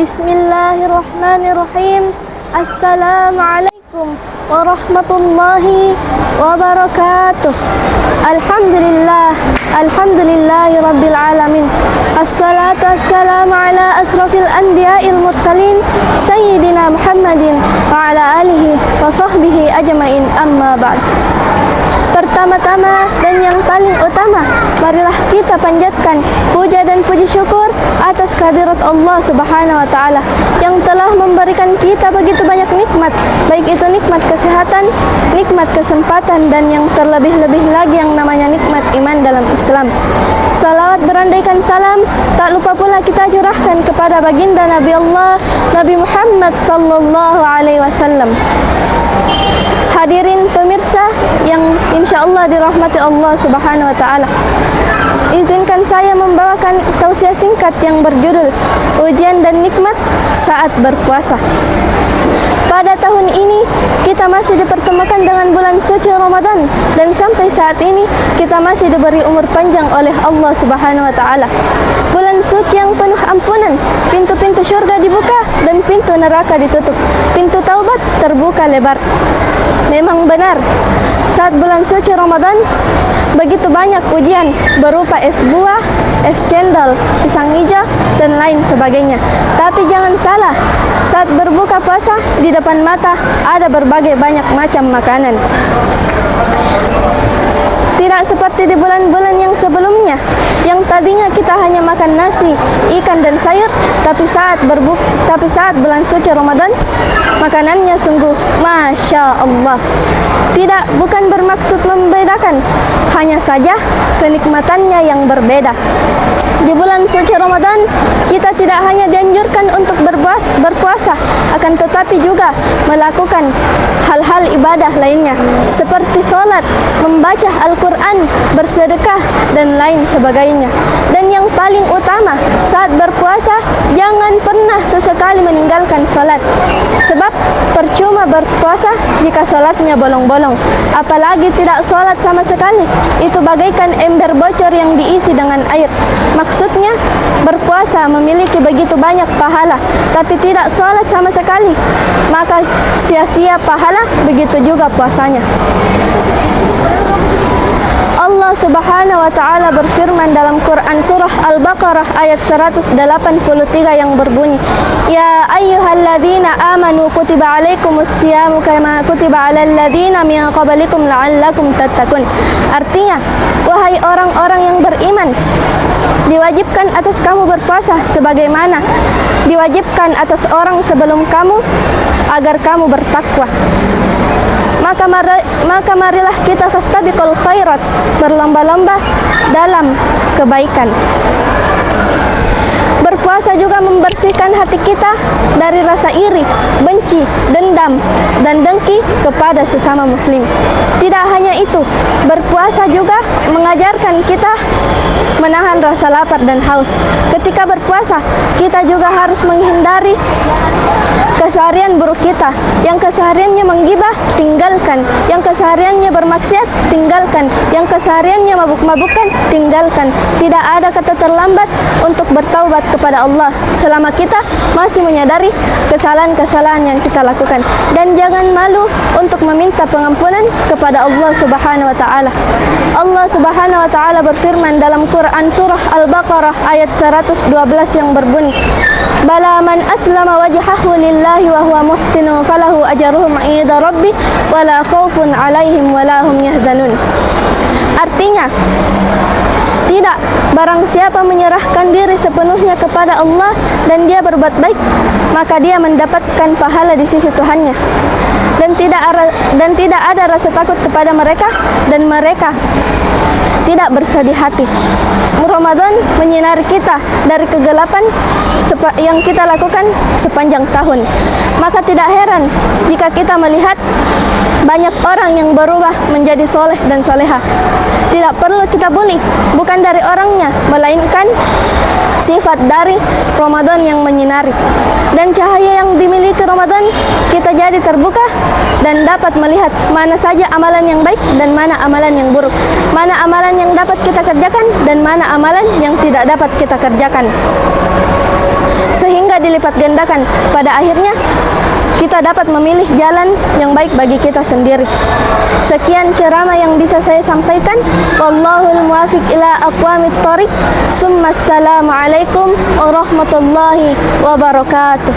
Bismillahirrahmanirrahim. Assalamualaikum warahmatullahi wabarakatuh. Alhamdulillahi rabbil alamin. Assalatu wassalamu ala asrafil anbiya'il mursalin Sayyidina Muhammadin wa ala alihi wa sahbihi ajma'in, amma ba'd. Pertama-tama dan yang paling utama, marilah kita panjatkan puja dan puji syukur atas kehadirat Allah Subhanahu wa Ta'ala yang telah memberikan kita begitu banyak nikmat, baik itu nikmat kesehatan, nikmat kesempatan, dan yang terlebih-lebih lagi yang namanya nikmat iman dalam Islam. Salawat berandaikan salam tak lupa pula kita curahkan kepada baginda Nabi Allah, Nabi Muhammad sallallahu alaihi wasallam. Hadirin pemirsa yang insya Allah dirahmati Allah Subhanahu wa Ta'ala, izinkan saya membawakan tausiah singkat yang berjudul Ujian dan Nikmat Saat Berpuasa. Pada tahun ini kita masih dipertemukan dengan bulan suci Ramadan, dan sampai saat ini kita masih diberi umur panjang oleh Allah Subhanahu wa Ta'ala. Bulan suci yang penuh ampunan, pintu-pintu syurga dibuka dan pintu neraka ditutup, pintu taubat terbuka lebar. Memang benar, saat bulan suci Ramadan begitu banyak ujian berupa es buah, es cendol, pisang hijau, dan lain sebagainya. Tapi jangan salah, saat berbuka puasa di depan mata ada berbagai banyak macam makanan. Tidak seperti di bulan-bulan yang sebelumnya, yang tadinya kita hanya makan nasi, ikan, dan sayur, tapi saat bulan suci Ramadan, makanannya sungguh Masya Allah. Tidak, bukan bermaksud membedakan, hanya saja kenikmatannya yang berbeda. Di bulan suci Ramadan, kita tidak hanya dianjurkan untuk berpuasa, akan tetapi juga melakukan hal-hal ibadah lainnya, seperti sholat, membaca Al-Quran, bersedekah, dan lain sebagainya. Dan yang paling utama, saat berpuasa, jangan pernah sesekali meninggalkan sholat. Sebab percuma berpuasa jika sholatnya bolong-bolong. Apalagi tidak sholat sama sekali, itu bagaikan ember bocor yang diisi dengan air. Maksudnya, berpuasa memiliki begitu banyak pahala, tapi tidak sholat sama sekali, maka sia-sia pahala, begitu juga puasanya. Allah Subhanahu wa Ta'ala berfirman dalam Quran surah Al-Baqarah ayat 183 yang berbunyi, Ya ayyuhalladzina amanu kutiba alaikumus siyamu kama kutiba alal ladzina min qablikum la'allakum tattaqun. Artinya, wahai orang-orang yang beriman, diwajibkan atas kamu berpuasa sebagaimana diwajibkan atas orang sebelum kamu agar kamu bertakwa. Maka marilah kita fastabiqul khairat, berlomba-lomba dalam kebaikan. Berpuasa juga membersihkan hati kita dari rasa iri, benci, dendam, dan dengki kepada sesama muslim. Tidak hanya itu, berpuasa juga mengajarkan kita menahan rasa lapar dan haus. Ketika berpuasa, kita juga harus menghindari keseharian buruk kita. Yang kesehariannya menggibah, tinggalkan. Yang kesehariannya bermaksiat, tinggalkan. Yang kesehariannya mabuk-mabukan, tinggalkan. Tidak ada kata terlambat untuk bertaubat kepada Allah selama kita masih menyadari kesalahan-kesalahan yang kita lakukan. Dan jangan malu untuk meminta pengampunan kepada Allah Subhanahu wa Ta'ala. Allah Subhanahu wa Ta'ala berfirman dalam Quran surah Al-Baqarah ayat 112 yang berbunyi, Bala man aslama wajhahu lillahi wa huwa muhsinun falahu ajruhum 'inda rabbih wa la khaufun 'alaihim wa la hum yahzanun. Artinya, tidak, barang siapa menyerahkan diri sepenuhnya kepada Allah dan dia berbuat baik, maka dia mendapatkan pahala di sisi Tuhannya. Dan tidak ada rasa takut kepada mereka, dan mereka tidak bersedih hati. Ramadan menyinari kita dari kegelapan yang kita lakukan sepanjang tahun. Maka tidak heran jika kita melihat Banyak orang yang berubah menjadi soleh dan soleha. Tidak perlu kita bully, bukan dari orangnya, melainkan sifat dari Ramadan yang menyinari. Dan cahaya yang dimiliki Ramadan, kita jadi terbuka dan dapat melihat mana saja amalan yang baik dan mana amalan yang buruk, mana amalan yang dapat kita kerjakan dan mana amalan yang tidak dapat kita kerjakan, sehingga dilipat gandakan. Pada akhirnya kita dapat memilih jalan yang baik bagi kita sendiri. Sekian ceramah yang bisa saya sampaikan. Wallahul muwafiq ila aqwamit thoriq. Assalamualaikum warahmatullahi wabarakatuh.